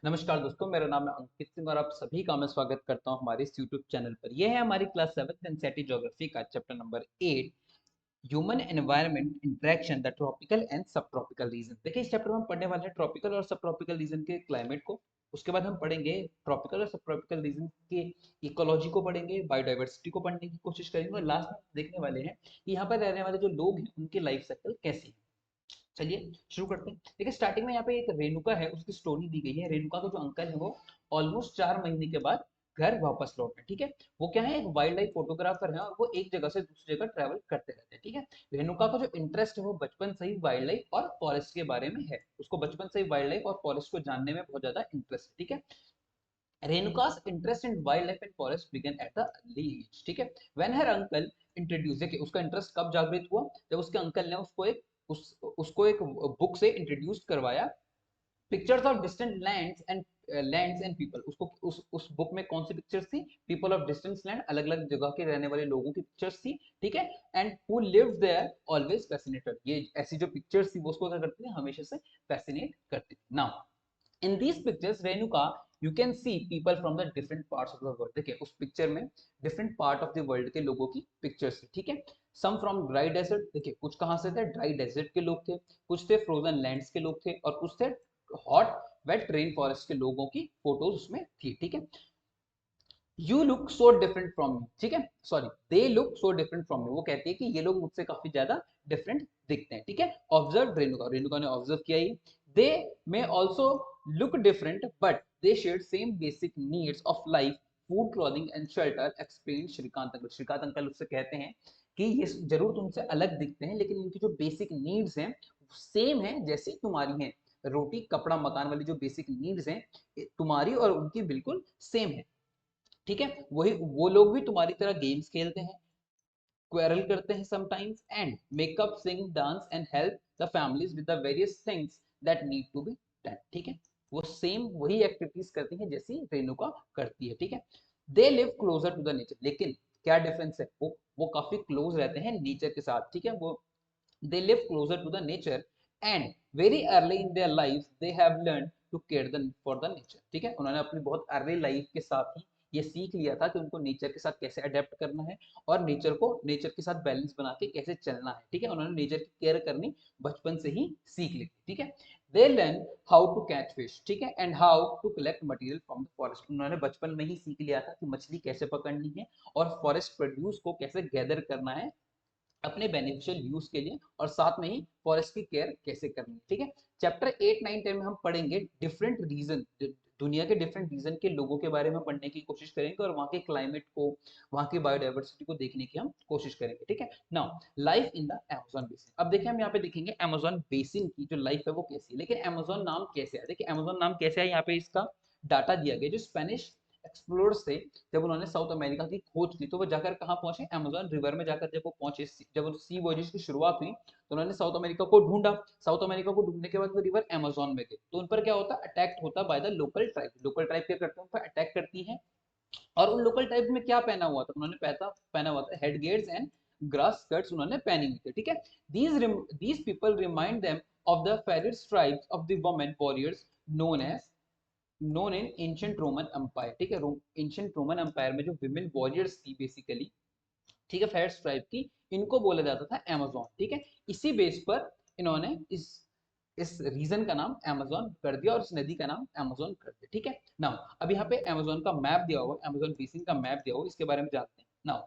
नमस्कार दोस्तों, मेरा नाम है अंकित सिंह और आप सभी का मैं स्वागत करता हूं हमारे इस यूट्यूब चैनल पर। यह है हमारी क्लास 7th एनसीईआरटी ज्योग्राफी का chapter number 8, human environment interaction the tropical and सब ट्रॉपिकल रीजन। देखिए, इस चैप्टर में हम पढ़ने वाले हैं ट्रॉपिकल और सब ट्रॉपिकल रीजन के क्लाइमेट को। उसके बाद हम पढ़ेंगे ट्रॉपिकल और सब ट्रॉपिकल रीजन के इकोलॉजी को, पढ़ेंगे बायोडाइवर्सिटी को पढ़ने की कोशिश करेंगे और लास्ट में देखने वाले हैं कि यहाँ पर रहने वाले जो लोग हैं उनके लाइफ साइकिल कैसी है। चलिए शुरू करते हैं। देखिए, स्टार्टिंग में यहाँ पे एक रेणुका है, उसकी स्टोरी दी गई है। रेणुका का जो अंकल है वो ऑलमोस्ट 4 महीने के बाद घर वापस लौटे। ठीक है, वो क्या है, एक वाइल्ड लाइफ फोटोग्राफर है और वो एक जगह से दूसरी जगह ट्रैवल करते रहते हैं। ठीक है, रेणुका का जो इंटरेस्ट है वो बचपन से ही वाइल्ड लाइफ और फॉरेस्ट के बारे में है। उसको बचपन से ही वाइल्ड लाइफ और फॉरेस्ट को जानने में बहुत ज्यादा इंटरेस्ट है। ठीक है, रेणुका's interest in wildlife and forest began at the early age। ठीक है, when her uncle introduced, देखिए उसका इंटरेस्ट कब जागृत हुआ, जब उसके अंकल ने उसको एक बुक से इंट्रोड्यूस करवाया, pictures of distant lands and people. उसको उस बुक में कौन सी पिक्चर्स थी, पीपल ऑफ डिस्टेंट लैंड, अलग अलग जगह के रहने वाले लोगों की पिक्चर्स थी। ठीक है, and who lived there always fascinated, ये ऐसी जो पिक्चर्स थी वो उसको क्या करती थी, हमेशा से फैसिनेट करती थी। Now in these pictures Renuka you can see people from the different parts of the world. देखिए उस पिक्चर में different part of the world के लोगों की पिक्चर्स थी। ठीक है, सम फ्रॉम ड्राई डेजर्ट, देखिए कुछ कहां से थे, ड्राई डेजर्ट के लोग थे, कुछ थे फ्रोजन लैंड्स के लोग थे और कुछ थे हॉट वेट रेन फॉरेस्ट के लोगों की फोटोज उसमें थी। ठीक है, you look so different from me, ठीक है, sorry, they look so different from me, वो कहती है कि ये लोग मुझसे काफी ज्यादा डिफरेंट दिखते हैं। ठीक है, ऑब्जर्व रेणुका, रेणुका ने ऑब्जर्व किया ये, they may also look different but they share same basic needs of life, food, clothing and shelter, explain Shrikant uncle. Shrikant uncle उससे कहते हैं कि ये जरूर तुमसे अलग दिखते हैं लेकिन इनकी जो बेसिक नीड्स हैं सेम है जैसी तुम्हारी हैं। रोटी कपड़ा मकान वाली जो बेसिक नीड्स हैं तुम्हारी और उनकी बिल्कुल सेम है। ठीक है, वही वो लोग भी तुम्हारी तरह गेम्स खेलते हैं, क्वेरल करते हैं sometimes, and makeup, sing, dance and help the families with the various things that need to be done. ठीक है, वो सेम वही एक्टिविटीज करती हैं जैसी रेणुका करती है। ठीक है, they live closer to the nature, लेकिन क्या डिफरेंस है, वो काफी क्लोज रहते हैं नेचर के साथ। ठीक है, वो they live closer to the nature and very early in their lives they have learned to care for the nature। ठीक है, उन्होंने अपनी बहुत अर्ली लाइफ के साथ ही ये सीख लिया था कि उनको नेचर के साथ कैसे अडेप्ट करना है और नेचर के साथ बैलेंस बना के कैसे चलना है। ठीक है, उन्होंने नेचर की केयर करनी बचपन से ही सीख ली थी। ठीक है, they learn how to catch fish, ठीक है, and how to collect material from the forest. उन्होंने बचपन में ही सीख लिया था कि मछली कैसे पकड़नी है और फॉरेस्ट प्रोड्यूस को कैसे गैदर करना है अपने बेनिफिशियल यूज के लिए, और साथ में ही फॉरेस्ट की केयर कैसे करनी है। ठीक है, चैप्टर 8, 9, 10 में हम पढ़ेंगे डिफरेंट रीजन, दुनिया के डिफरेंट रीजन के लोगों के बारे में पढ़ने की कोशिश करेंगे और वहाँ के क्लाइमेट को, वहाँ की बायोडाइवर्सिटी को देखने की हम कोशिश करेंगे। ठीक है, now life in the Amazon basin. अब देखिए हम यहाँ पे देखेंगे अमेजोन बेसिन की जो लाइफ है वो कैसी है। लेकिन अमेजोन नाम कैसे है, देखिए अमेजोन नाम कैसे है, यहाँ पे इसका डाटा दिया गया। जो स्पेनिश एक्सप्लोरर्स थे, जब उन्होंने साउथ अमेरिका की खोज की तो वो जाकर कहाँ पहुंचे, अमेजोन रिवर में जाकर जब वो पहुंचे, जब सी वॉयेज की शुरुआत हुई तो उन्होंने साउथ अमेरिका को ढूंढा। साउथ अमेरिका को ढूंढने के बाद वो रिवर अमेजोन में गए तो उन पर क्या होता, अटैक होता by the local tribe. Local tribe क्या करते हैं, उन पर अटैक करती है। और उन लोकल ट्राइब में क्या पहना हुआ था, उन्होंने पहना हुआ था head gears and grass skirts उन्होंने पहनी हुई थी। ठीक है, these people remind them of the fierce tribes of the women warriors known as known in ancient Roman empire. ठीक है, एंशिएंट रोमन एम्पायर में जो विमेन वॉरियर्स थी बेसिकली, ठीक है, फेयर ट्राइब की, इनको बोला जाता था अमेजोन। ठीक है, इसी बेस पर इन्होंने इस रीजन का नाम अमेजोन कर दिया और इस नदी का नाम अमेजोन कर दिया। ठीक है, नाउ अब यहाँ पे अमेजोन का मैप दिया हुआ, अमेजोन बेसिन का मैप दिया हुआ, इसके बारे में जानते हैं। Now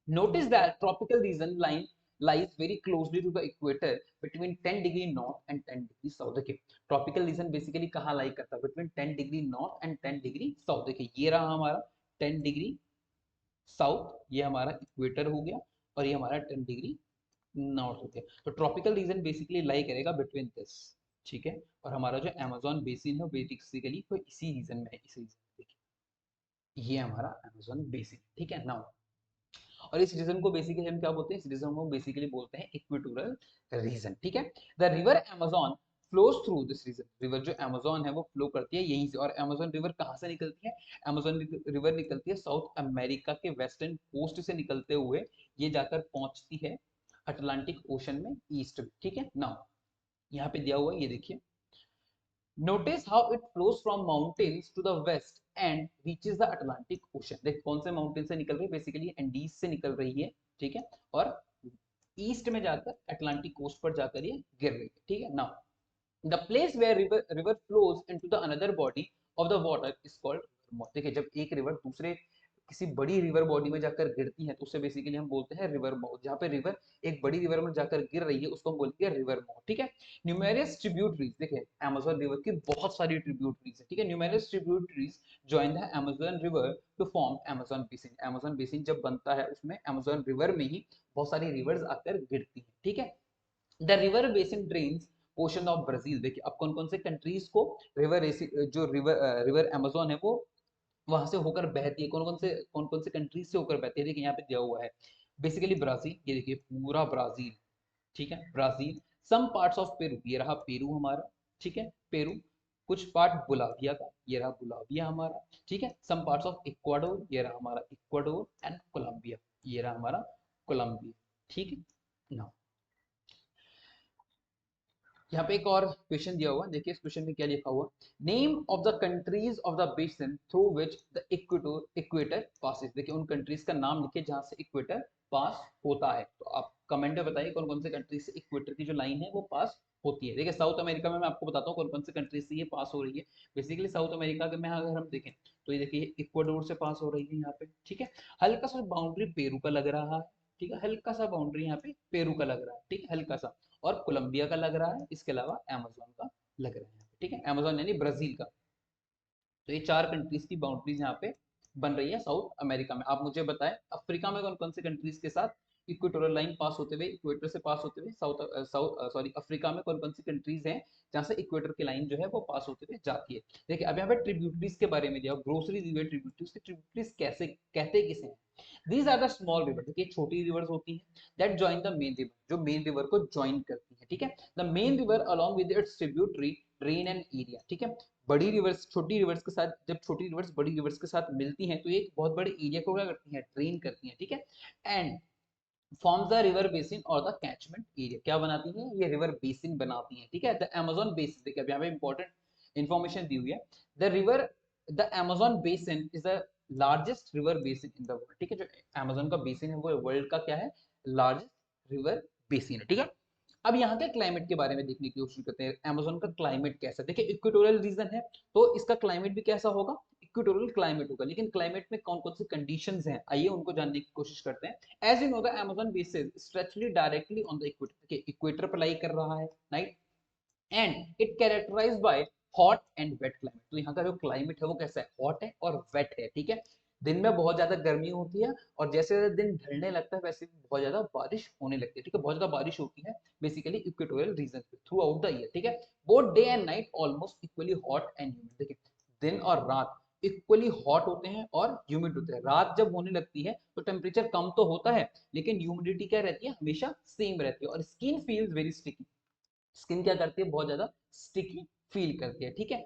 notice that tropical region line lies very closely to the equator between 10 degree north and 10 degree south। देखिए ट्रॉपिकल रीजन बेसिकली कहाँ लाई करता है, between 10 degree north and 10 degree south. देखिए ये रहा हमारा 10 डिग्री साउथ, ये हमारा इक्वेटर हो गया और ये हमारा 10 डिग्री नॉर्थ हो गया। तो ट्रॉपिकल रीजन बेसिकली लाई करेगा बिटवीन दिस। ठीक है, और हमारा जो अमेजोन बेसिन है बेसिकली तो इसी रीजन में है, इसी रीजन में। देखिए ये हमारा अमेजोन बेसिन। ठीक है, नाउ और इस रीजन को बेसिकली हम क्या बोलते हैं, इस रीजन को बेसिकली बोलते हैं इक्वेटोरियल रीजन। ठीक है, the river Amazon flows through this region. River जो अमेजोन है वो फ्लो करती है यहीं से। और अमेजोन रिवर कहाँ से निकलती है, अमेजोन रिवर निकलती है साउथ अमेरिका के वेस्टर्न कोस्ट से निकलते हुए ये जाकर पहुंचती है अटलांटिक ओशन में ईस्ट में। ठीक है, नाउ यहाँ पे दिया हुआ है, ये देखिए notice how it flows from mountains to the west and reaches the Atlantic ocean. देख कौन से माउंटेन से निकल रही है, बेसिकली एंडीज से निकल रही है, ठीक है, और ईस्ट में जाकर अटलांटिक कोस्ट पर जाकर ये गिर रही है, ठीक है। Now the place where river flows into the another body of the water is called river mouth. देखिए जब एक रिवर दूसरे किसी बड़ी रिवर बॉडी में जाकर गिरती है तो उसे बेसिकली हम बोलते हैं रिवर माउथ। जहाँ पे रिवर एक बड़ी रिवर में जाकर गिर रही है उसको हम बोलते हैं रिवर माउथ, ठीक है। न्यूमेरियस ट्रिब्यूटरीज, देखिए अमेज़न रिवर की बहुत सारी ट्रिब्यूटरीज है, ठीक है। Numerous tributaries join the Amazon river to form Amazon basin. Amazon basin जब बनता है उसमें अमेज़न रिवर में ही बहुत सारी रिवर्स आकर गिरती हैं, ठीक है। The river basin drains portion of Brazil. देखिए अब कौन कौन से कंट्रीज को रिवर जो रिवर अमेज़न है वो वहां से होकर बहती है, कौन कौन से कंट्रीज से होकर बहती है, देखिए यहाँ पे दिया हुआ है। बेसिकली ब्राजील, ये देखिए पूरा ब्राजील, ठीक है, Brazil. Some parts of Peru, ये रहा पेरू हमारा, ठीक है, पेरू। कुछ पार्ट बुलाविया का, ये रहा बुलाविया हमारा, ठीक है। सम पार्ट्स ऑफ इक्वाडोर, ये रहा हमारा इक्वाडोर, एंड कोलंबिया, ये रहा हमारा कोलंबिया, ठीक है ना। यहाँ पे एक और क्वेश्चन दिया हुआ, देखिए इस क्वेश्चन में क्या लिखा हुआ, name of the countries of the basin through which the equator passes. देखिए उन कंट्रीज का नाम लिखिए जहां से इक्वेटर पास होता है। तो आप कमेंट में बताइए कौन कौन से कंट्रीज से इक्वेटर की जो लाइन है वो पास होती है। देखिए साउथ अमेरिका में मैं आपको बताता हूँ कौन कौन से कंट्रीज से ये पास हो रही है। बेसिकली साउथ अमेरिका में अगर हम देखें तो ये देखिए इक्वाडोर से पास हो रही है यहाँ पे, ठीक है। हल्का सा बाउंड्री पेरू का लग रहा है, ठीक है, हल्का सा बाउंड्री यहाँ पे पेरू का लग रहा है, ठीक है, हल्का सा। और कोलंबिया का लग रहा है, इसके अलावा अमेज़न का लग रहा है, ठीक है, अमेज़न यानी ब्राजील का। तो ये चार कंट्रीज की बाउंड्रीज यहाँ पे बन रही है साउथ अमेरिका में। आप मुझे बताएं अफ्रीका में कौन कौन से कंट्रीज के साथ इक्वेटोरियल लाइन पास होते हुए, इक्वेटर से पास होते हुए साउथ सॉरी अफ्रीका में कौन कौन सी कंट्रीज हैं जहाँ से इक्वेटर की लाइन जो है वो पास होते हुए जाती है। देखिए अब यहाँ पे ट्रिब्यूटरीज के बारे में दिया, ग्रोसरी रिवर ट्रिब्यूटरीज, ट्रिब्यूटरीज कैसे कहते किसे हैं। These are the small river, देखिए छोटी रिवर्स होती हैं that join the main river, जो मेन रिवर को ज्वाइन करती है, ठीक है। The main river along with its tributary drain and area, ठीक है। बड़ी रिवर्स छोटी रिवर्स के साथ, जब छोटी रिवर्स बड़ी रिवर्स के साथ मिलती हैं तो ये एक बहुत बड़े एरिया को क्या करती हैं, ड्रेन करती हैं, ठीक है। And forms the river basin और द कैचमेंट एरिया, क्या बनाती हैं, ये रिवर बेसिन बनाती हैं, ठीक है। द अमेज़न बेसिन, देखिए अब यहाँ पे इंपॉर्टेंट इंफॉर्मेशन दी हुई है। The river the Amazon basin is the largest river basin in the world, ठीक है। जो अमेज़न का बेसिन है वो वर्ल्ड का क्या है, लार्जेस्ट रिवर बेसिन है, ठीक है। अब यहाँ के क्लाइमेट के बारे में देखने की कोशिश करते हैं, अमेज़न का क्लाइमेट कैसा है। देखिए इक्वेटोरियल रीजन है तो इसका क्लाइमेट भी कैसा होगा, इक्वेटोरियल क्लाइमेट होगा। लेकिन क्लाइमेट में कौन कौन सी कंडीशंस हैं, आइए उनको जानने की कोशिश करते हैं। As you know the Amazon basin stretches directly on the equator, देखिए इक्वेटर पर लाई कर रहा है, right. And it characterised by hot and wet climate. तो यहाँ का जो क्लाइमेट है वो कैसा है, हॉट है और वेट है, ठीक है। दिन में बहुत ज्यादा गर्मी होती है और जैसे जैसे दिन ढलने लगता है वैसे बहुत ज्यादा बारिश होने लगती है, ठीक है, बहुत ज्यादा बारिश होती है बेसिकली इक्वेटोरियल रीजन पे थ्रू आउट द ईयर, ठीक है। Both day and night almost equally hot and humid, देखिए दिन और रात इक्वली हॉट होते हैं और ह्यूमिड होते हैं। रात जब होने लगती है तो टेम्परेचर कम तो होता है लेकिन ह्यूमिडिटी क्या रहती है, हमेशा सेम रहती है। और skin feels very sticky, skin क्या करती है, बहुत ज्यादा स्टिकी फील करती है, ठीक है।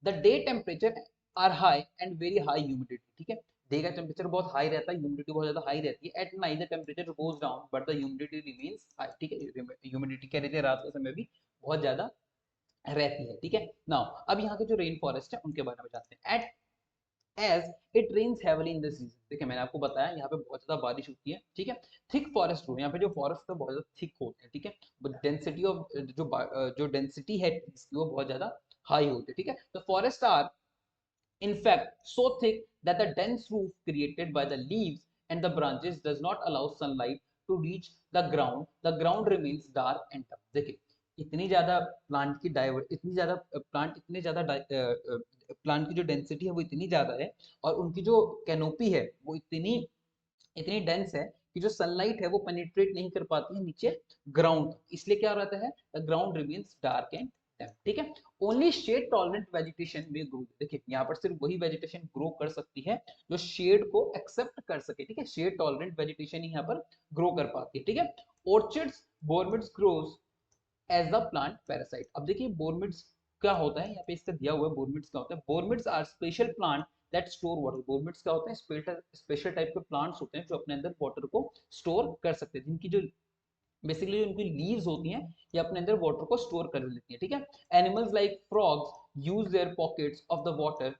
The day temperature are high and very high humidity, ठीक है। डे का टेम्परेचर बहुत हाई रहता है, ह्यूमिडिटी बहुत ज्यादा हाई रहती है। At night the temperature goes down but the humidity remains high, ठीक है। ह्यूमिडिटी क्या रहती है, रात के समय भी बहुत ज्यादा रहती है, ठीक है। नाउ अब यहाँ के जो रेन फॉरेस्ट है उनके बारे में जानते हैं। At as it rains heavily in the season, देखिए मैंने आपको बताया यहाँ पे बहुत ज्यादा बारिश होती है, ठीक है। थिक फॉरेस्ट ग्रो, यहाँ पे जो फॉरेस्ट है बहुत ज्यादा थिक होते हैं, ठीक है। डेंसिटी ऑफ जो डेंसिटी है इसकी वो बहुत ज्यादा हाई होती है, ठीक है। तो forest are in fact so thick that the dense roof created by the leaves and the branches does not allow sunlight to reach the ground remains dark and tough। देखिए इतनी ज्यादा प्लांट की driver इतनी ज्यादा plant इतने ज्यादा plant की जो डेंसिटी है वो इतनी ज्यादा है और उनकी जो कैनोपी है वो इतनी इतनी डेंस है कि जो सनलाइट है वो पेनिट्रेट नहीं कर पाती है नीचे ग्राउंड, इसलिए क्या रहता है, the ground remains dark and damp, ठीक है। ओनली शेड टॉलरेंट वेजिटेशन में ग्रो, देखिए यहाँ पर सिर्फ वही वेजिटेशन ग्रो कर सकती है जो शेड को एक्सेप्ट कर सके, ठीक है। शेड टॉलरेंट वेजिटेशन ही यहाँ पर ग्रो कर पाती है, ठीक है। Orchids bromeliads grows as the plant parasite. अब देखिए बोरमिड्स क्या होता है, यहाँ पे इसका दिया हुआ है बोरमिड्स क्या होता है। Bromeliads are special plant that store water, bromeliads क्या होते हैं, स्पेशल टाइप के प्लांट्स होते हैं जो अपने अंदर वाटर को स्टोर कर सकते हैं, जिनकी जो बेसिकली उनकी लीव्स होती हैं ये अपने अंदर वाटर को स्टोर कर लेती हैं, ठीक है। Animals like frogs use their pockets of the water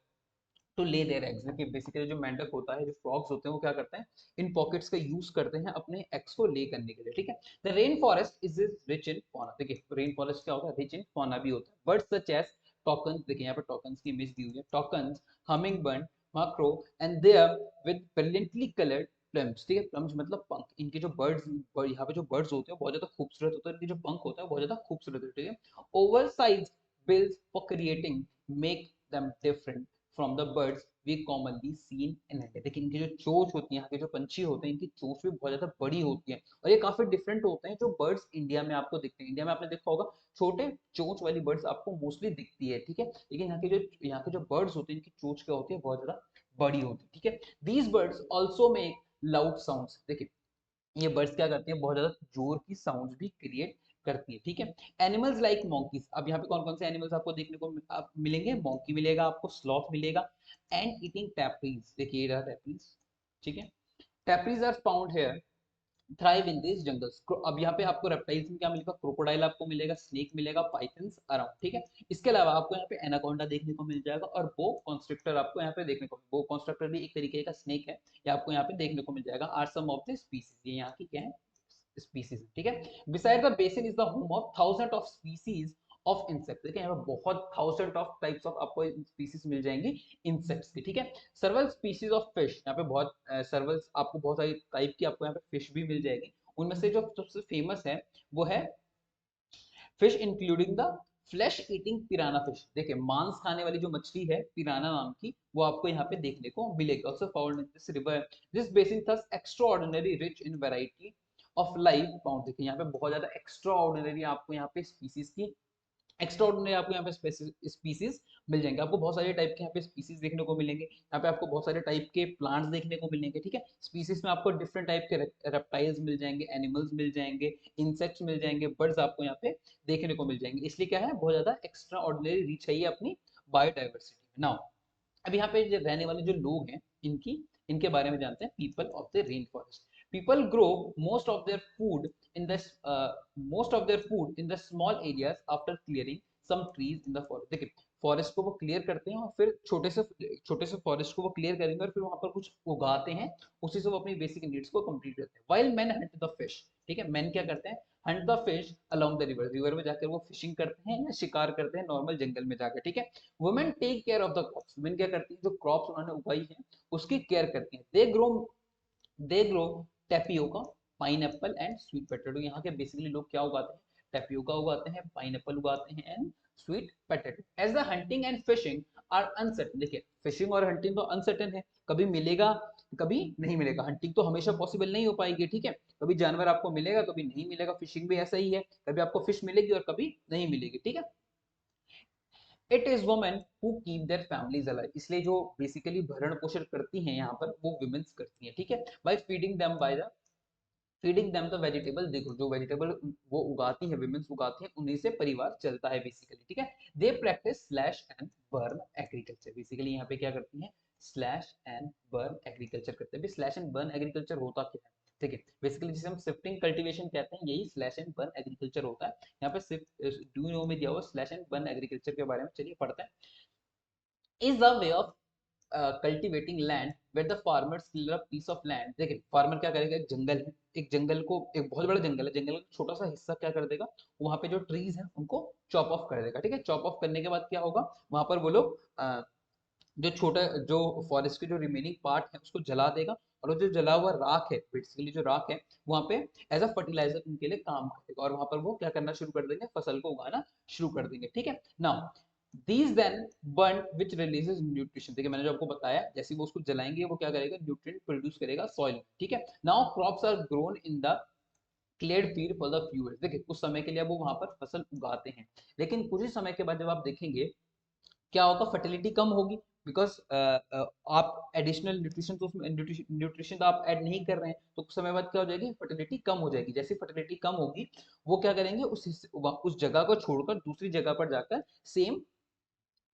to lay their eggs. देखिए बेसिकली जो मेंढक होता है, जो फ्रॉग्स होते हैं, वो क्या करते हैं, इन पॉकेट्स का यूज करते हैं अपने एग्स को ले करने के लिए, ठीक है। The rain forest is rich in fauna. देखिए रेन फॉरेस्ट क्या होता है, रिच इन फौना भी होता है। बर्ड्स सच एज टॉकन्स, देखिए यहाँ पे टॉकन्स की इमेज दी हुई है, toucans, humming bird, macaw and there with brilliantly coloured plumes, ठीक है। प्लम्स मतलब पंख। इनके जो बर्ड्स, यहाँ पे जो बर्ड्स होते हैं बहुत ज्यादा खूबसूरत होते हैं, इनके जो पंख होता है बहुत ज्यादा खूबसूरत होते हैं, ठीक है। Over size bills for creating make them different from the birds we commonly seen in India। देखिए इनकी जो चोंच होती है, यहाँ के जो पंछी होते हैं, इनकी चोंच भी बहुत ज्यादा बड़ी होती है और ये काफी डिफरेंट होते हैं जो बर्ड्स इंडिया में आपको दिखते हैं। इंडिया में आपने देखा होगा छोटे चोंच वाली बर्ड्स आपको मोस्टली दिखती है, ठीक है। लेकिन यहाँ के जो बर्ड्स होते हैं, इनकी चोंच क्या होती है, बहुत ज्यादा बड़ी होती है, ठीक है। These birds also make loud sounds. देखिए ये बर्ड्स क्या करती है, बहुत ज्यादा जोर की साउंड्स भी क्रिएट करती है, ठीक है। एनिमल्स लाइक monkeys, अब यहाँ पे कौन कौन से एनिमल्स आपको देखने को आप मिलेंगे, मॉन्की मिलेगा आपको, स्लॉथ मिलेगा, एंड ईटिंग टैपरीज। देखिए ये रहा टैपरीज, ठीक है। Tapirs are found here, thrive in this jungles. अब यहाँ पे आपको रेप्टाइल्स में क्या मिलेगा, क्रोकोडाइल आपको मिलेगा, स्नेक मिलेगा, पाइथन्स अराउंड, ठीक है। इसके अलावा आपको यहाँ पे एनाकोंडा देखने को मिल जाएगा और बो कॉन्स्ट्रिक्टर आपको यहाँ पे देखने को, बो कॉन्स्ट्रिक्टर भी एक तरीके का स्नेक है, ये आपको यहाँ पे देखने को मिल जाएगा। Are some of the species, ये यहाँ की क्या है, स्पीसीज, ठीक है। Beside the basin is the home of thousand of species of insect. देखिए यहाँ पे बहुत थाउजेंड ऑफ टाइप्स ऑफ आपको स्पीसीज मिल जाएंगी इंसेक्ट्स की, ठीक है। सर्वल स्पीसीज ऑफ फिश, यहाँ पे बहुत सर्वल्स आपको बहुत सारी टाइप की आपको यहाँ पे फिश भी मिल जाएगी। उनमें से जो सबसे फेमस है वो है fish including the flesh eating पिराना fish. देखिए मांस खाने वाली जो मछली है पिराना नाम की, वो आपको यहाँ पे देखने को मिलेगी। Also found in this river, this basin thus extraordinary rich in variety of live found. देखिए यहाँ पे बहुत ज्यादा एक्स्ट्राऑर्डिनरी आपको यहाँ पे स्पीसीज की, एक्स्ट्राऑर्डिनरी आपको यहाँ पे स्पीसीज मिल जाएंगे। आपको बहुत सारे टाइप के यहाँ पे स्पीसीज देखने को मिलेंगे, यहाँ पे आपको बहुत सारे टाइप के प्लांट्स देखने को मिलेंगे, ठीक है। स्पीसीज में आपको डिफरेंट टाइप के रेप्टाइल्स मिल जाएंगे, एनिमल्स मिल जाएंगे, इंसेक्ट्स मिल जाएंगे, बर्ड्स आपको यहाँ पे देखने को मिल जाएंगे। इसलिए क्या है, बहुत ज्यादा एक्स्ट्रा ऑर्डिनरी रीच है ये अपनी बायोडाइवर्सिटी में। नाउ अब यहाँ पे जो रहने वाले जो लोग हैं, इनकी इनके बारे में जानते हैं। People of the rain forest, people grow most of their food in the small areas after clearing some trees in the forest. देखिए फॉरेस्ट को वो क्लियर करते हैं और फिर छोटे से फॉरेस्ट को वो क्लियर करेंगे और फिर वहां पर कुछ उगाते हैं, उसी से वो अपनी बेसिक नीड्स को कंप्लीट करते हैं। While man Hunt the fish, ठीक है, मैन क्या करते हैं, Hunt the fish along the river, river में जाकर वो फिशिंग करते हैं या शिकार करते हैं नॉर्मल जंगल में जाकर, ठीक है। Women take care of the crops, women क्या करती है, जो क्रॉप्स उन्होंने उगाई है उसकी केयर करती है। They grow tapioca, pineapple and sweet potato. यहाँ के बेसिकली लोग क्या उगाते हैं, टेपियोका उगाते हैं, पाइनएप्पल उगाते हैं and sweet potato. As the hunting and fishing are uncertain, देखिए फिशिंग और हंटिंग तो अनसर्टेन है, कभी मिलेगा कभी नहीं मिलेगा। हंटिंग तो हमेशा पॉसिबल नहीं हो पाएगी, ठीक है, कभी जानवर आपको मिलेगा कभी नहीं मिलेगा। फिशिंग भी ऐसा ही है, कभी आपको फिश मिलेगी और कभी नहीं मिलेगी, ठीक है। It is women who keep their families alive, इसलिए जो बेसिकली भरण पोषण करती हैं यहाँ पर वो वुमेन्स करती हैं, ठीक है। By feeding them the vegetable, देखो जो वेजिटेबल वो उगाती है, विमेंस उगाती है, उन्हीं से परिवार चलता है बेसिकली, ठीक है। They practise slash and burn agriculture, basically यहाँ पे क्या करती हैं, स्लैश एंड बर्न एग्रीकल्चर करते हैं। स्लैश एंड बर्न एग्रीकल्चर होता क्या है, ठीक है, बेसिकली जिसे हम शिफ्टिंग कल्टीवेशन कहते हैं, यही स्लैश एंड बर्न एग्रीकल्चर होता है। यहाँ पे सिर्फ डू नो में दिया हुआ स्लैश एंड बर्न एग्रीकल्चर के बारे में, चलिए पढ़ते हैं। Is a way of cultivating land where the farmers clear a piece of land. देखिए फार्मर क्या करेगा, एक जंगल है, एक जंगल को, एक बहुत बड़ा जंगल है, जंगल का छोटा सा हिस्सा क्या कर देगा, वहां पे जो ट्रीज हैं उनको चॉप ऑफ कर देगा, ठीक है। चॉप ऑफ करने के बाद क्या होगा, वहां पर वो लोग जो छोटा जो फॉरेस्ट के जो रिमेनिंग पार्ट है उसको जला देगा, और वो जो जला हुआ राख है, बेसिकली जो राख है वहां पे एज अ फर्टिलाइजर उनके लिए काम करेगा, और वहां पर वो क्या करना शुरू कर देंगे, फसल को उगाना शुरू कर देंगे, ठीक है। Now these then burn which releases nutrition, देखिए मैंने जो आपको बताया, जैसे वो उसको जलाएंगे वो क्या करेगा, न्यूट्रिएंट प्रोड्यूस करेगा सॉइल में, ठीक है। Now crops are grown in the cleared field for the few years, देखिए कुछ समय के लिए वो वहां पर फसल उगाते हैं, लेकिन कुछ ही समय के बाद जब आप देखेंगे क्या होगा, फर्टिलिटी कम होगी, बिकॉज आप एडिशनल न्यूट्रिशन तो उसमें न्यूट्रिशन तो आप ऐड नहीं कर रहे हैं, तो कुछ समय बाद क्या हो जाएगी, फर्टिलिटी कम हो जाएगी। जैसे फर्टिलिटी कम होगी वो क्या करेंगे, उस जगह को छोड़कर दूसरी जगह पर जाकर सेम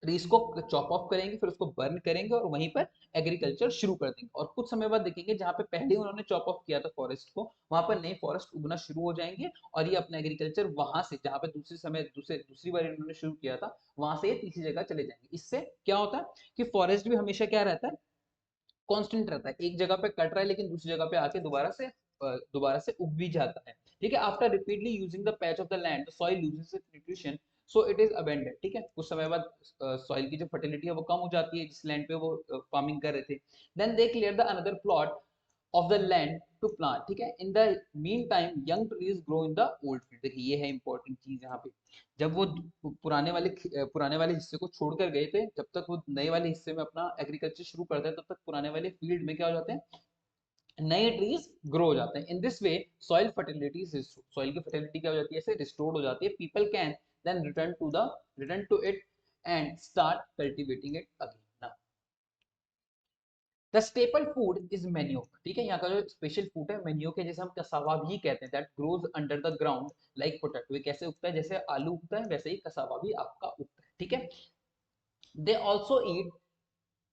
ट्रीज को चॉप ऑफ करेंगे, फिर उसको बर्न करेंगे और वहीं पर एग्रीकल्चर शुरू कर देंगे। और कुछ समय बाद देखेंगे जहाँ पे पहले उन्होंने चॉप ऑफ किया था फॉरेस्ट को, वहां पर नए फॉरेस्ट उगना शुरू हो जाएंगे और ये अपना एग्रीकल्चर वहां से, जहाँ पे दूसरी बार इन्होंने शुरू किया था, वहां से ये तीसरी जगह चले जाएंगे। इससे क्या होता है कि फॉरेस्ट भी हमेशा क्या रहता है, कांस्टेंट रहता है, एक जगह पे कट रहा है लेकिन दूसरी जगह पे आके दोबारा से उग भी जाता है। ठीक है, after repeatedly using the patch of the land the soil loses it's nutrition, so it is abundant. ठीक है, कुछ समय बाद सॉइल की जो फर्टिलिटी है वो कम हो जाती है जिस लैंड पे वो फार्मिंग कर रहे थे। Then they clear the another plot of the land to plant. ठीक है, in the mean time young trees grow in the old field. देखिए ये है इंपॉर्टेंट चीज यहाँ पे, जब वो पुराने वाले हिस्से को छोड़कर गए थे, जब तक वो नए वाले हिस्से में अपना एग्रीकल्चर शुरू करते हैं, तब तक पुराने वाले फील्ड में क्या हो जाते हैं, नए ट्रीज ग्रो हो जाते हैं। इन दिस वे सॉइल की फर्टिलिटी क्या हो जाती है, ऐसे रिस्टोर्ड हो जाती है। People can then return to it and start cultivating it again. The staple food is manioc. ठीक है, यहाँ का जो स्पेशल फूड है मैन्योक है, जैसे हम कसावा भी कहते हैं, that grows under the ground like potato. ये कैसे उगता है, जैसे आलू उगता है वैसे ही कसावा भी आपका उगता है। ठीक है, they also eat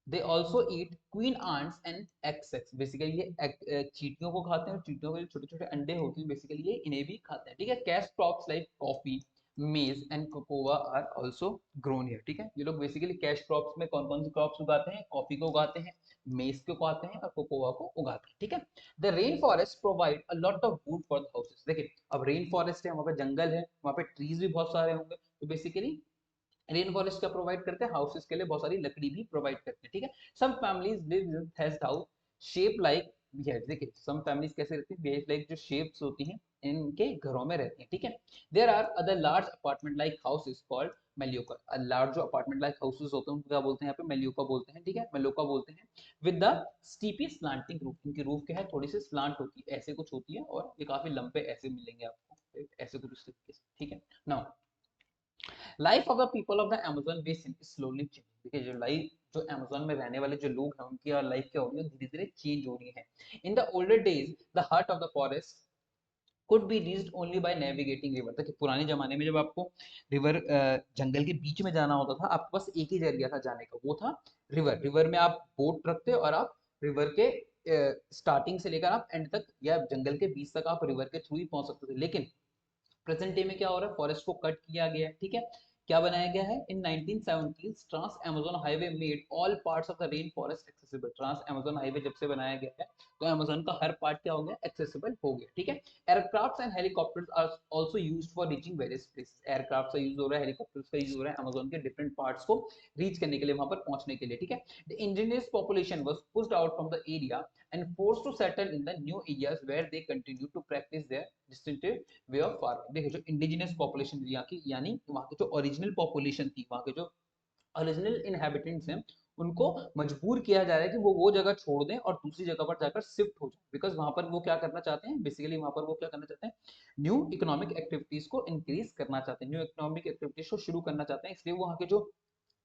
they also eat queen ants and egg sacs. Basically ये चींटियों को खाते हैं, और चींटियों के जो छोटे छोटे अंडे होते हैं बेसिकली ये इन्हें भी खाते हैं। ठीक है, cash crops like coffee, maize and cocoa are also grown here. ठीक है, ये लोग बेसिकली कैश क्रॉप्स में कौन कौन से क्रॉप्स उगाते हैं, कॉफी को उगाते हैं, मेज को उगाते हैं और कोकोआ को उगाते हैं। ठीक है, the rain forest provide a lot of would for the houses. देखिए अब रेन फॉरेस्ट है, वहाँ पे जंगल है, वहाँ पे ट्रीज भी बहुत सारे होंगे, तो बेसिकली रेन फॉरेस्ट क्या प्रोवाइड करते हैं, हाउसेस के लिए बहुत सारी लकड़ी भी प्रोवाइड करते हैं। ठीक है, some families live in thatched house shape like beehives. देखिए सम फैमिलीज कैसे रहती है, बिहेव लाइक, जो शेप्स होती हैं इनके घरों में रहती हैं। ठीक है, there are other large apartment like houses called maloca. Large जो अपार्टमेंट लाइक हाउसेस होते हैं उनको क्या बोलते हैं, यहाँ पे मेल्योका बोलते हैं। ठीक है, मेल्योका बोलते हैं। विद द स्टीपी स्लांटिंग रूफ, इनकी रूफ क्या है, थोड़ी सी स्लांट होती है, ऐसे कुछ होती है, और ये काफी लंबे ऐसे मिलेंगे आपको, ऐसे कुछ इस तरीके से। ठीक है, now life of the people of the Amazon basin is slowly changing. देखिए जो अमेज़न में रहने वाले जो लोग हैं उनकी लाइफ क्या हो रही है, धीरे धीरे चेंज हो रही है। In the older days the heart of the forest could be reached only by navigating river. तक पुराने जमाने में जब आपको रिवर जंगल के बीच में जाना होता था, आपके पास एक ही जरिया था जाने का, वो था रिवर। रिवर में आप बोट रखते और आप रिवर के स्टार्टिंग से लेकर आप एंड तक या जंगल के बीच तक आप रिवर के थ्रू ही पहुंच सकते थे। लेकिन प्रेजेंट डे में क्या हो रहा है, फॉरेस्ट को कट किया गया है। ठीक है, क्या बनाया गया है, in 1970s Trans Amazon Highway made all parts of the rain forest accessible. Trans Amazon Highway जब से बनाया गया है तो अमेज़न का हर पार्ट क्या हो गया, एक्सेसिबल हो गया। ठीक है, aircrafts and helicopters are also used for reaching various places. Aircraft का यूज हो रहा है, हेलीकॉप्टर्स का यूज हो रहा है अमेज़न के डिफरेंट पार्ट्स को रीच करने के लिए, वहां पर पहुंचने के लिए। ठीक है, the indigenous population was pushed out from the area and forced to settle in the new areas where they continue to practice their distinctive way of farming. देखिए जो इंडिजिनस पॉपुलेशन यहाँ की, यानी वहाँ की जो ओरिजिनल पॉपुलेशन थी, वहाँ के जो ओरिजिनल इनहेबिटेंट्स हैं, उनको मजबूर किया जा रहा है कि वो जगह छोड़ दें और दूसरी जगह पर जाकर शिफ्ट हो जाए। बिकॉज वहां पर वो क्या करना चाहते हैं, बेसिकली वहां पर वो क्या करना चाहते हैं, न्यू इकोनॉमिक एक्टिविटीज को इंक्रीज करना चाहते हैं, न्यू इकोनॉमिक एक्टिविटीज को शुरू करना चाहते हैं। इसलिए वहाँ के जो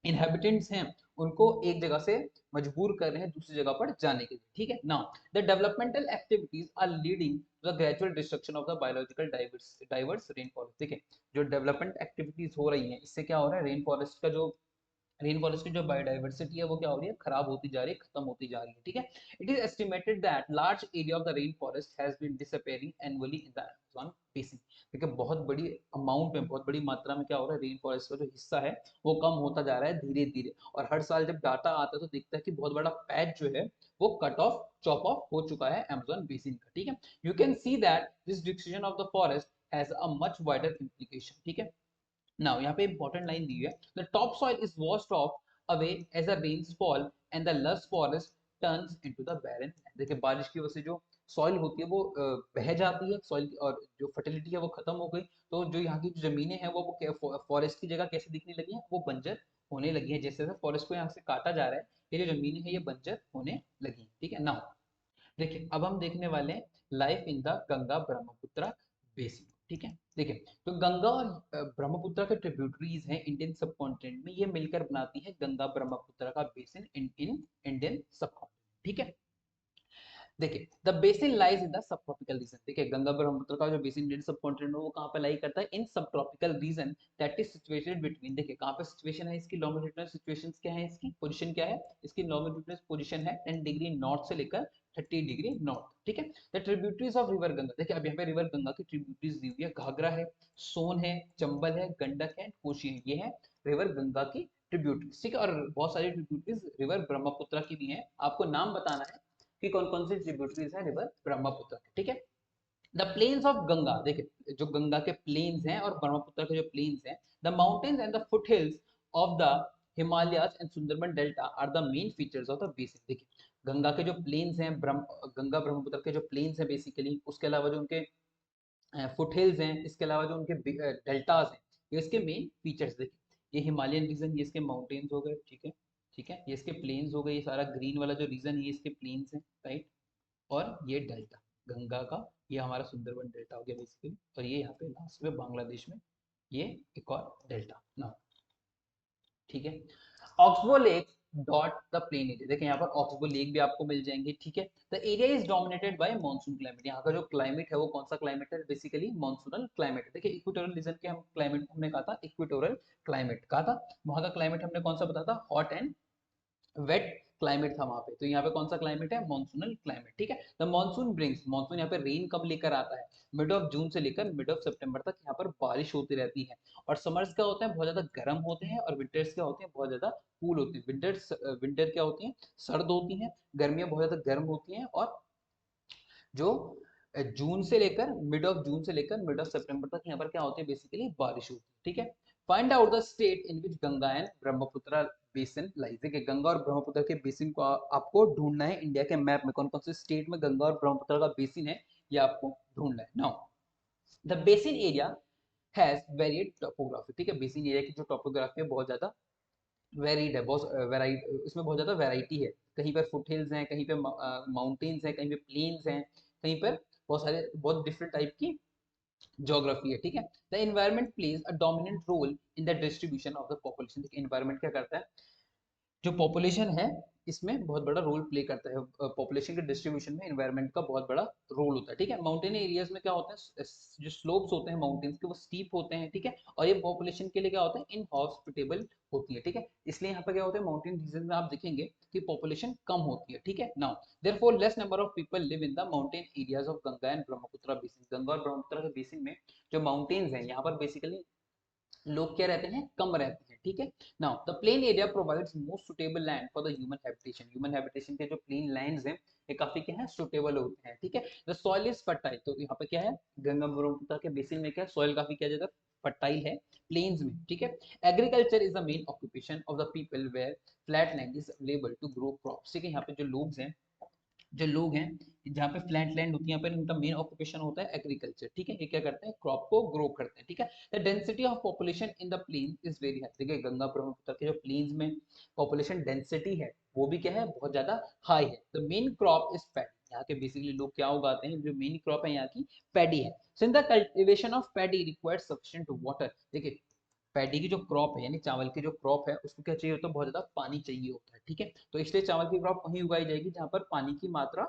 इनहेबिटेंट्स हैं उनको एक जगह से मजबूर कर रहे हैं दूसरी जगह पर जाने के लिए। ठीक है, now the developmental activities are leading to the gradual destruction of the biological diverse rain forest. देखिए जो डेवलपमेंट एक्टिविटीज हो रही हैं, इससे क्या हो रहा है, रेन फॉरेस्ट की जो बायोडाइवर्सिटी है वो क्या हो रही है, खराब होती जा रही है, खत्म होती जा रही है। ठीक है, it is estimated that large area of the rain forest has been disappearing annually in the Amazon basin. देखिए बहुत बड़ी अमाउंट में, बहुत बड़ी मात्रा में क्या हो रहा है, रेन फॉरेस्ट का जो हिस्सा है वो कम होता जा रहा है धीरे धीरे। और हर साल जब डाटा आता है तो दिखता है कि बहुत बड़ा पैच जो है वो कट ऑफ चॉप ऑफ हो चुका है अमेज़न बेसिन का। ठीक है, you can see that this destruction of the forest has a much wider implication। ठीक है, नाउ यहाँ पे इंपॉर्टेंट लाइन दी है, the top soil is washed off away as the rains fall and the lush forest turns into the barren. देखिए बारिश की वजह से जो सॉइल होती है वो बह जाती है, सॉइल की और जो फर्टिलिटी है वो खत्म हो गई, तो जो यहाँ की जो जमीनें हैं वो फॉरेस्ट की जगह कैसे दिखने लगी हैं, वो बंजर होने लगी है। जैसे जैसे फॉरेस्ट को यहाँ से काटा जा रहा है, ये जो जमीनें हैं ये बंजर होने लगी। ठीक है, नाउ देखिए अब हम देखने वाले हैं life in the Ganga Brahmaputra basin. ठीक है, देखिए तो गंगा और ब्रह्मपुत्र के ट्रिब्यूटरीज हैं इंडियन सब कॉन्टिनेंट में, ये मिलकर बनाती है गंगा ब्रह्मपुत्र का बेसिन इन इंडियन सब कॉन्टिनेंट। ठीक है, देखिए the basin lies in the sub tropical region. देखिए गंगा ब्रह्मपुत्र का जो बेसिन इंडियन सब कॉन्टिनेंट वो कहाँ पे लाई करता है, इन सब tropical region that is situated between. देखिए कहाँ पे सिचुएशन है इसकी, लॉन्गिट्यूडिनल सिचुएशंस क्या है, इसकी पोजीशन क्या है, इसकी लॉन्गिट्यूडिनल पोजीशन है 10 डिग्री नॉर्थ से लेकर 30 डिग्री नॉर्थ, ठीक है। The tributaries of river Ganga, देखिए अब यहाँ पे रिवर गंगा की ट्रिब्यूटरीज दी हुई है, घाघरा है, सोन है, चंबल है, गंडक है, कोशी है, ये है रिवर गंगा की ट्रिब्यूटरीज, ठीक है। और बहुत सारी ट्रिब्यूटरीज रिवर ब्रह्मपुत्र की भी है, आपको नाम बताना है कि कौन कौन सी ट्रिब्यूटरीज है रिवर ब्रह्मपुत्र, ठीक है। द प्लेन्स ऑफ गंगा, देखिए जो गंगा के प्लेन्स हैं और ब्रह्मपुत्र के जो प्लेन्स हैं, the mountains and the foot hills of the Himalayas and Sundarban delta R the main features of the basin. देखिए गंगा के जो प्लेन्स हैं, गंगा ब्रह्मपुत्र के जो प्लेन्स हैं बेसिकली, उसके अलावा जो उनके फुट हिल्स हैं, इसके अलावा जो उनके डेल्टास हैं, ये इसके मेन फीचर्स। देखिए ये हिमालयन रीजन, ये इसके माउंटेन्स हो गए, ठीक है, ठीक है, ये इसके प्लेन्स हो गए, ये सारा ग्रीन वाला जो रीजन है ये इसके प्लेन्स हैं, राइट। और ये डेल्टा गंगा का, ये हमारा सुंदरबन डेल्टा हो गया बेसिकली, और ये यहाँ पे लास्ट में बांग्लादेश में ये एक और डेल्टा ना, ठीक है। Oxbow lake dot the plain area, देखिए यहाँ पर ऑक्सबो लेक भी आपको मिल जाएंगे, ठीक है। The area is dominated by monsoon climate, यहाँ का जो क्लाइमेट है वो कौन सा क्लाइमेट है, बेसिकली मॉनसूनल क्लाइमेट है। देखिए इक्वेटोरियल रीजन के हम क्लाइमेट हमने कहा था, इक्वेटोरियल क्लाइमेट कहा था, वहाँ का क्लाइमेट हमने कौन सा बताया था, हॉट एंड वेट क्लाइमेट था वहां पे। तो यहाँ पे कौन सा क्लाइमेट है, मॉनसूनल क्लाइमेट, ठीक है। द मॉनसून ब्रिंग्स, मॉनसून यहाँ पे रेन कब लेकर आता है, मिड ऑफ जून से लेकर मिड ऑफ सितंबर तक यहाँ पर बारिश होती रहती है। और समर्स क्या होता है, बहुत ज्यादा गर्म होते हैं, और विंटर्स क्या होते हैं, बहुत ज्यादा कूल होते हैं। विंटर क्या होती है, सर्द होती हैं, गर्मियां बहुत ज्यादा गर्म होती हैं, और जो जून से लेकर मिड ऑफ जून से लेकर मिड ऑफ सितंबर तक यहाँ पर क्या होती है, बेसिकली बारिश होती है, ठीक है। Find out the state in which Ganga and Brahmaputra basin lies, देखिए गंगा और ब्रह्मपुत्र के बेसिन को आपको ढूंढना है इंडिया के मैप में, कौन कौन से स्टेट में गंगा और ब्रह्मपुत्र का बेसिन है ये आपको ढूंढना है। Now the basin area has varied topography, ठीक है। बेसिन एरिया की जो टोपोग्राफी है बहुत ज्यादा वेरीड है, बहुत वेराइटी, इसमें बहुत ज्यादा वेराइटी है। कहीं पर फुट हिल्स हैं, कहीं पे माउंटेन्स हैं, कहीं पे प्लेन्स हैं, कहीं पर बहुत सारे बहुत डिफरेंट टाइप की ज्योग्राफी है, ठीक है। The environment plays a dominant role in the distribution of the population, environment क्या करता है, जो पॉपुलेशन है इसमें बहुत बड़ा रोल प्ले करता है, पॉपुलेशन के डिस्ट्रीब्यूशन में एनवायरनमेंट का बहुत बड़ा रोल होता है, ठीक है। माउंटेन एरियाज में क्या होता है, जो स्लोप्स होते हैं माउंटेन्स के वो स्टीप होते हैं, ठीक है, और ये पॉपुलेशन के लिए क्या होता है, इनहॉस्पिटेबल होती है, ठीक है। इसलिए यहाँ पर क्या होता है, माउंटेन रीजन में आप देखेंगे कि पॉपुलेशन कम होती है, ठीक है। Now therefore less number of people live in the mountain areas of Ganga and Brahmaputra basin, Ganga और ब्रह्मपुत्र के बेसिन में जो माउंटेन्स हैं यहाँ पर बेसिकली लोग क्या रहते हैं, कम रहते हैं, ठीक है। Now the plain area provides most suitable land for the human habitation, human habitation के जो प्लेन लैंड्स हैं ये काफी क्या है, सुटेबल होते हैं, ठीक है। द सॉइल इज फर्टाइल, तो यहाँ पे क्या है, गंगा ब्रह्मपुत्र के बेसिन में क्या सॉइल काफी क्या जाता है, फर्टाइल है प्लेन्स में, ठीक है। Agriculture is the main occupation of the people where flat land is available to grow crops, ठीक है। यहाँ पे जो लोग हैं जहाँ पे फ्लैट लैंड होती है, यहाँ पे इनका मेन ऑक्यूपेशन होता है एग्रीकल्चर, ठीक है। ये क्या करते हैं, क्रॉप को ग्रो करते हैं, ठीक है। The density of population in the plain is very high, देखिए गंगा ब्रह्मपुत्र के जो प्लेन्स में पॉपुलेशन डेंसिटी है वो भी क्या है, बहुत ज्यादा हाई है। The main crop is paddy, यहाँ के बेसिकली लोग क्या उगाते हैं, जो मेन क्रॉप है यहाँ की पैडी है। Since the cultivation of paddy requires sufficient water, देखिए पैडी की जो क्रॉप है यानी चावल की जो क्रॉप है उसको क्या चाहिए होता है, बहुत ज्यादा पानी चाहिए होता है, ठीक है। तो इसलिए चावल की क्रॉप वहीं उगाई जाएगी जहां पर पानी की मात्रा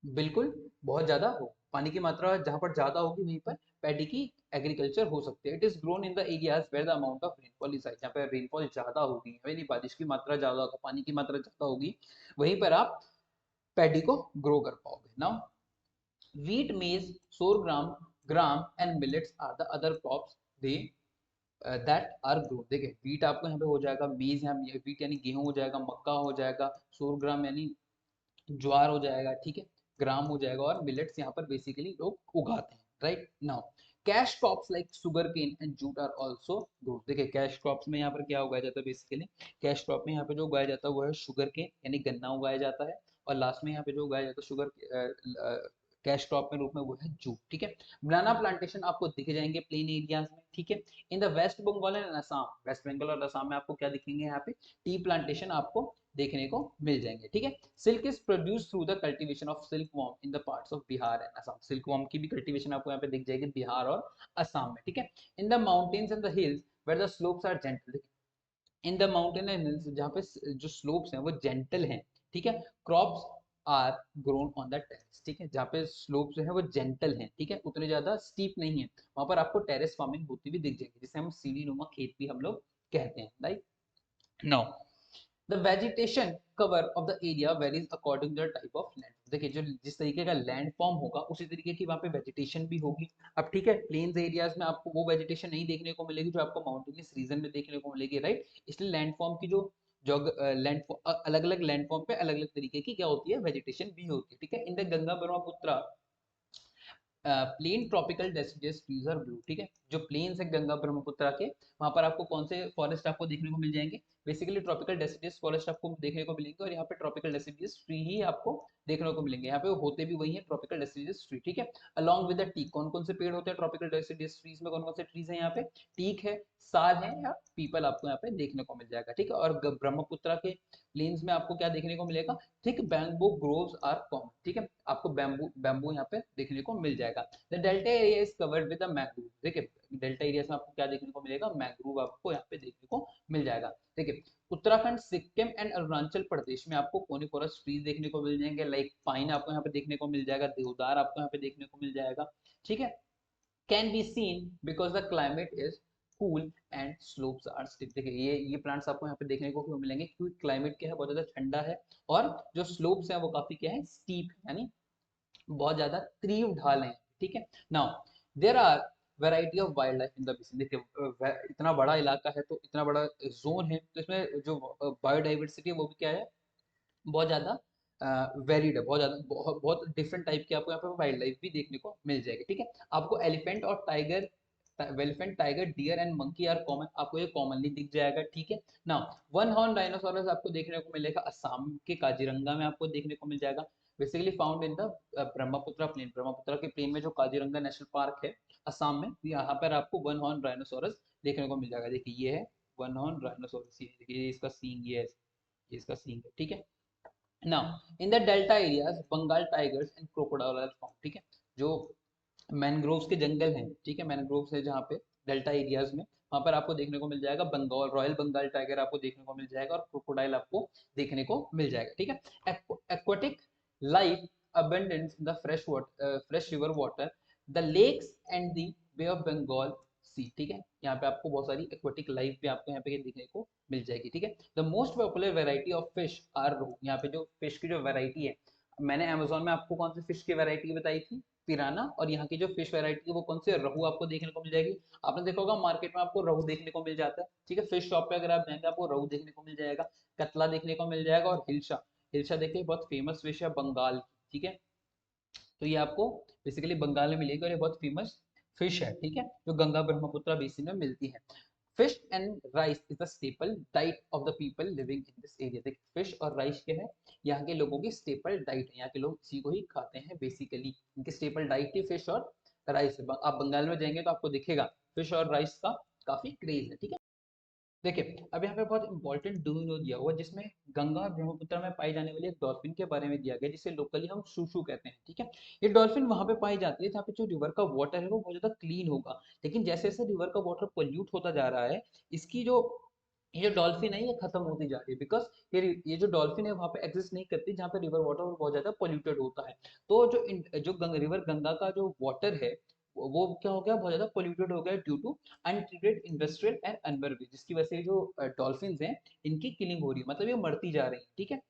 बिल्कुल बहुत ज्यादा हो, पानी की मात्रा जहां पर ज्यादा होगी वहीं पर पैडी की एग्रीकल्चर हो सकती है। It is grown in the areas where the amount of rainfall is high, जहाँ पर रेनफॉल ज्यादा होगी यानी बारिश की मात्रा ज्यादा होगा, पानी की मात्रा ज्यादा होगी, वहीं पर आप पैडी को ग्रो कर पाओगे। Now wheat, maize, sorghum, gram and millets are the other crops they that are grow, देखिए व्हीट आपको यहाँ पे हो जाएगा, मेज है व्हीट यानी गेहूं हो जाएगा, मक्का हो जाएगा, सोरग्राम यानी ज्वार हो जाएगा, ठीक है, ग्राम हो जाएगा, और मिलेट्स यहाँ पर बेसिकली लोग उगाते हैं, right. Now cash crops like sugar cane and jute are also grow, देखिए कैश क्रॉप्स में यहाँ पर क्या उगाया जाता है, बेसिकली कैश क्रॉप में यहाँ पे जो उगाया जाता है वो है शुगर केन यानी गन्ना उगाया जाता है, और लास्ट में यहाँ पे जो उगाया जाता है शुगर कैश क्रॉप में रूप में वो है जूट, ठीक है। बनाना प्लांटेशन आपको दिख जाएंगे प्लेन एरियाज में, ठीक है। In the West Bengal and Assam, West Bengal और असम में आपको क्या दिखेंगे, यहाँ पे टी प्लांटेशन आपको देखने को मिल जाएंगे, ठीक है। Silk is produce through the cultivation of silk worm in the parts of Bihar and Assam, silk worm की भी कल्टीवेशन आपको यहाँ पे दिख जाएगी बिहार और असम में, ठीक है। In the mountains and the hills where the slopes are gentle, in the mountain and hills जहाँ पे जो स्लोप्स हैं वो जेंटल हैं, ठीक है, crops are grown on the terrace, ठीक है, जहाँ पे स्लोप जो है वो जेंटल है, ठीक है, उतने ज्यादा स्टीप नहीं है, वहां पर आपको टेरेस फार्मिंग होती हुई दिख जाएगी, जिसे हम सीढ़ी नुमा खेत भी हम लोग कहते हैं, right. Now the vegetation cover of the area varies according to the type of land. देखिए जो जिस तरीके का लैंड फॉर्म होगा उसी तरीके की वहाँ पे वेजिटेशन भी होगी। अब ठीक है, प्लेन्स एरियाज में आपको वो वेजिटेशन नहीं देखने को मिलेगी जो आपको माउंटेनियस रीजन में देखने को मिलेगी, राइट। इसलिए लैंड फॉर्म की जो लैंड अलग अलग लैंड फॉर्म पे अलग अलग तरीके की क्या होती है, वेजिटेशन भी होती है, ठीक है। In the Ganga Brahmaputra plain tropical deciduous trees are blue, ठीक है, जो प्लेन्स है गंगा ब्रह्मपुत्र के, वहां पर आपको कौन से फॉरेस्ट आपको देखने को मिल जाएंगे, बेसिकली ट्रॉपिकल डेसिडियस फॉरेस्ट आपको देखने को मिलेंगे, और यहाँ पे ट्रॉपिकल डेसिडियस ट्री ही आपको देखने को मिलेंगे, यहाँ पे होते भी वही है ट्रॉपिकल डेसिडियस ट्री, ठीक है। अलॉन्ग विद द टीक, कौन कौन से पेड़ होते हैं ट्रॉपिकल डेसिडियस ट्रीज में, कौन कौन से ट्रीज है यहाँ पे, टीक है, साल है, या पीपल आपको यहाँ पे देखने को मिल जाएगा, ठीक है। और ब्रह्मपुत्र के प्लेन्स में आपको क्या देखने को मिलेगा, thick bamboo groves are common, ठीक है, आपको बैम्बू बैम्बू यहाँ पे देखने को मिल जाएगा। The delta area is covered with the mangrove, देखिए डेल्टा एरिया में आपको क्या देखने को मिलेगा, मैंग्रोव आपको यहाँ पे देखने को मिल जाएगा। देखिए उत्तराखंड, सिक्किम एंड अरुणाचल प्रदेश में आपको कोनिफोरस ट्रीज देखने को मिल जाएंगे, लाइक पाइन आपको यहाँ पे देखने को मिल जाएगा, देवदार आपको यहाँ पे देखने को मिल जाएगा, ठीक है। Can be seen because the climate is cool and slopes are steep, देखिए ये प्लांट्स आपको यहाँ पे देखने को क्यों मिलेंगे, क्योंकि क्लाइमेट क्या है, बहुत ज्यादा ठंडा है, और जो स्लोप्स है वो काफी क्या है, स्टीप, यानी बहुत ज्यादा तीव्र ढाल है, ठीक है। Now there are variety of wildlife in the basin, देखिए इतना बड़ा इलाका है तो इतना बड़ा जोन है, तो इसमें जो बायोडाइवर्सिटी है वो भी क्या है, बहुत ज्यादा वेरिड है, बहुत ज्यादा बहुत डिफरेंट टाइप की आपको यहाँ पे वाइल्ड लाइफ भी देखने को मिल जाएगी, ठीक है। आपको एलिफेंट और tiger, elephant tiger deer and monkey are common, आपको ये कॉमनली दिख जाएगा, ठीक है ना। वन हॉर्न डायनासोरस आपको देखने को मिलेगा असम के काजीरंगा में आपको देखने को मिल जाएगा, basically found in the Brahmaputra plain, Brahmaputra के प्लेन में जो काजीरंगा नेशनल पार्क है असम में, यहाँ पर आपको वन हॉर्न डायनासोरस देखने को मिल जाएगा, देखिए ये है वन हॉर्न डायनासोरस, ये देखिए इसका सींग, ये है, ये इसका सींग है, ठीक है। Now, in the delta areas, Bengal tigers and crocodile are found, ठीक है, जो मैनग्रोव्स के जंगल हैं, ठीक है, मैनग्रोव्स है जहाँ पे डेल्टा एरियाज में, वहां पर आपको देखने को मिल जाएगा बंगाल रॉयल बंगाल टाइगर आपको देखने को मिल जाएगा, और क्रोकोडाइल आपको देखने को मिल जाएगा, ठीक है। Aquatic life abundance in the fresh river water, the lakes and the Bay of Bengal sea, ठीक है, यहाँ पे आपको बहुत सारी एक्वाटिक लाइफ भी आपको यहाँ पे देखने को मिल जाएगी, ठीक है। The most popular variety of fish are rohu, यहाँ पे जो फिश की जो वेराइटी है, मैंने अमेजोन में आपको कौन सी फिश की वेराइटी बताई थी, पिराना, और यहाँ की जो फिश वेराइटी है वो कौन सी है, रहू आपको देखने को मिल जाएगी। आपने देखा होगा मार्केट में आपको रहू देखने को मिल जाता है, ठीक है, फिश शॉप पे अगर आप जाएंगे आपको रहू देखने को मिल जाएगा, कतला देखने को मिल जाएगा, और हिल्सा, हिल्सा देखिए बहुत फेमस फिश है बंगाल की, ठीक है, तो ये आपको बेसिकली बंगाल में मिलेगी, और ये बहुत फेमस फिश है, ठीक है, जो गंगा ब्रह्मपुत्र बेसिन में मिलती है। Fish and rice is the staple diet of the people living in this area, देखिए फिश और राइस क्या है, यहाँ के लोगों की स्टेपल डाइट है, यहाँ के लोग इसी को ही खाते हैं बेसिकली, इनकी स्टेपल डाइट ही फिश और राइस है। आप बंगाल में जाएंगे तो आपको दिखेगा फिश और राइस का काफी क्रेज है, ठीक है। देखिए अब यहाँ पे बहुत इंपॉर्टेंट डू नो दिया हुआ, जिसमें गंगा और ब्रह्मपुत्र में पाई जाने वाली एक डॉल्फिन के बारे में दिया गया, जिसे लोकली हम शूशु कहते हैं, ठीक है। ये डॉल्फिन वहां पे पाई जाती है जहाँ पे जो रिवर का वाटर है वो बहुत ज्यादा क्लीन होगा, लेकिन जैसे जैसे रिवर का वाटर पोल्यूट होता जा रहा है, इसकी जो ये जो डॉल्फिन है ये खत्म होती जा रही है, बिकॉज ये जो डॉल्फिन है वहां पे एग्जिस्ट नहीं करती जहाँ पे रिवर वाटर बहुत ज्यादा पोल्यूटेड होता है, तो रिवर गंगा का जो वाटर है वो क्या हो गया, बहुत ज्यादा पोल्यूटेड हो गया due to untreated industrial and अनबर्वी, जिसकी वजह से जो डॉल्फिन हैं इनकी किलिंग हो रही है, मतलब ये मरती जा रही है, ठीक है।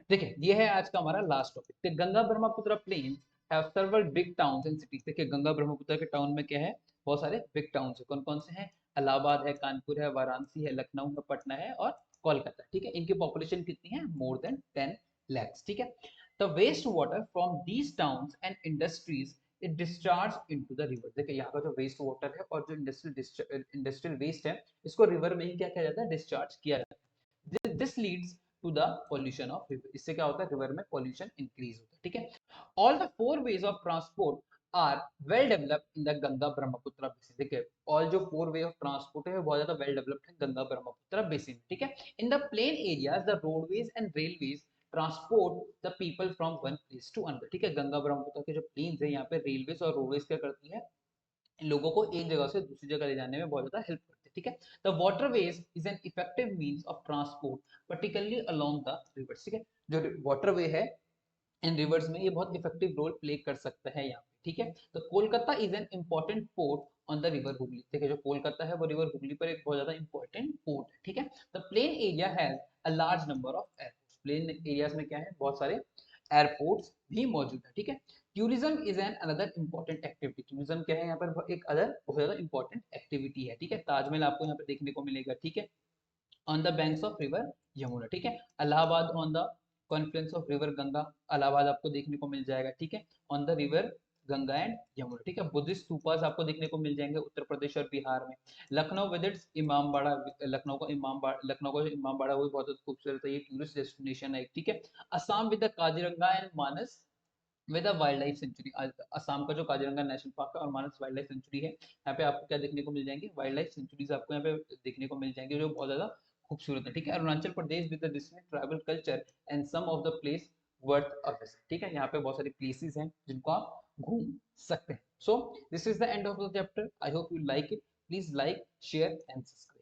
देखिए ये है आज का हमारा last topic, Ganga Brahmaputra plains have several big towns and cities, देखिए गंगा ब्रह्मपुत्र के टाउन में क्या है, बहुत सारे बिग टाउन्स है, कौन कौन से हैं, इलाहाबाद है, कानपुर है, वाराणसी है, लखनऊ है, पटना है, और कोलकाता, ठीक है। इनकी पॉपुलेशन कितनी है, मोर देन 10 lakhs, ठीक है। The waste water from these towns and industries it discharge into the river, देखिए यहाँ का जो वेस्ट वाटर है और जो इंडस्ट्रियल वेस्ट है, इसको रिवर में ही क्या किया जाता है, डिस्चार्ज किया जाता है। This leads to the pollution of river, इससे क्या होता है, रिवर में पॉल्यूशन इंक्रीज होता है, ठीक है। All the four ways of transport are well developed in the Ganga Brahmaputra basin, देखिए ऑल जो फोर वे ऑफ ट्रांसपोर्ट है बहुत ज्यादा वेल डेवलप्ड है गंगा ब्रह्मपुत्र बेसिन, ठीक है। In the plain areas the roadways and railways transport the people from one place to another, ठीक है, गंगा ब्रह्मपुत्र के जो प्लेन्स है यहाँ पे रेलवेज और रोडवेज क्या करती है, लोगों को एक जगह से दूसरी जगह ले जाने में बहुत ज्यादा हेल्प करते हैं, ठीक है। The waterways is an effective means of transport particularly along the reverse, ठीक है, जो वाटरवे है इन रिवर्स में ये बहुत इफेक्टिव रोल प्ले कर सकता है यहाँ पे, ठीक है। तो Kolkata is an important port on the river Hooghly, ठीक है, जो कोलकाता है वो रिवर हुगली पर एक बहुत ज्यादा इंपॉर्टेंट पोर्ट है, ठीक है। The plain area has a large number of airports, plain areas में क्या है, बहुत सारे एयरपोर्ट्स भी मौजूद है, ठीक है। Tourism is an another important activity, tourism क्या है यहाँ पर, एक अदर बहुत ज्यादा इंपॉर्टेंट एक्टिविटी है, ठीक है। ताजमहल आपको यहाँ पे देखने को मिलेगा, ठीक है, on the banks of river Yamuna, ठीक है। Allahabad on the Confluence of river Ganga, Allahabad आपको देखने को मिल जाएगा, ठीक है, on the river Ganga and Yamuna, ठीक है। बुद्धिस्ट स्तूपास आपको देखने को मिल जाएंगे उत्तर प्रदेश और बिहार में। लखनऊ विद इट्स इमामबाड़ा, लखनऊ का जो इमामबाड़ा वो भी बहुत खूबसूरत है, ये टूरिस्ट डेस्टिनेशन है, ठीक है। Assam with the Kaziranga and Manas with wild life sanctuary, Assam का जो काजीरंगा नेशनल पार्क है और मानस वाइल्ड लाइफ सेंचुरी है, यहाँ पे आपको क्या देखने को मिल जाएंगे, वाइल्ड लाइफ सेंचुरीज आपको यहाँ पे देखने को मिल जाएंगे जो बहुत ज्यादा खूबसूरत है, ठीक है। Arunachal Pradesh with the tribal culture and some of the place worth a visit, ठीक है, यहाँ पे बहुत सारे प्लेसेस हैं जिनको आप घूम सकते हैं। So this is the end of the chapter, I hope you like it, please like share and subscribe.